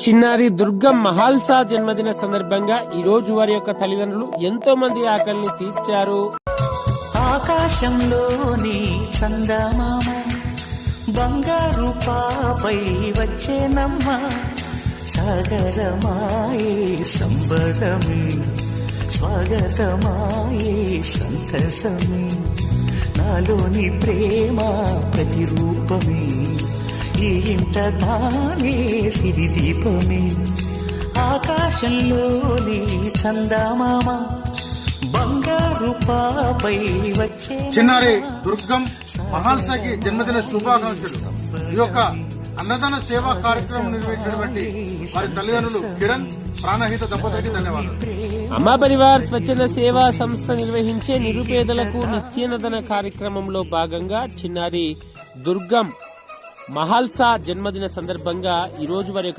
చిన్నారి దుర్గం మహాల్సా జన్మదిన సందర్భంగా ఈ రోజు వారి యొక్క తల్లిదండ్రులు ఎంతో మంది ఆకలిని తీర్చారు. ఆకాశంలోని చందమామ బంగారు పాపై వచ్చేనమ్మ, సాగరమాయే సంబరమే, స్వాగతమాయే సంతసమే, నాలోని ప్రేమ ప్రతిరూపమే, ఈ ఇంట తానే సిరిదీపమే. ఆకాశంలోని చందమామ బంగారు పాపై వచ్చే చిన్నారి దుర్గం మహాల్సాకి జన్మదిన శుభాకాంక్షలు. ఈ యొక్క అన్నదాన సేవా కార్యక్రమం నిర్వహించినటువంటి వారి తల్లిదండ్రులు కిరణ్, ప్రాణహిత దంపతులకి ధన్యవాదాలు. అమ్మా పరివార్ స్వచ్ఛంద సేవా సంస్థ నిర్వహించే నిరుపేదలకు నిత్యాన్నదాన కార్యక్రమంలో భాగంగా చిన్నారి దుర్గం మహాల్సా జన్మదిన సందర్భంగా ఈ రోజు వారి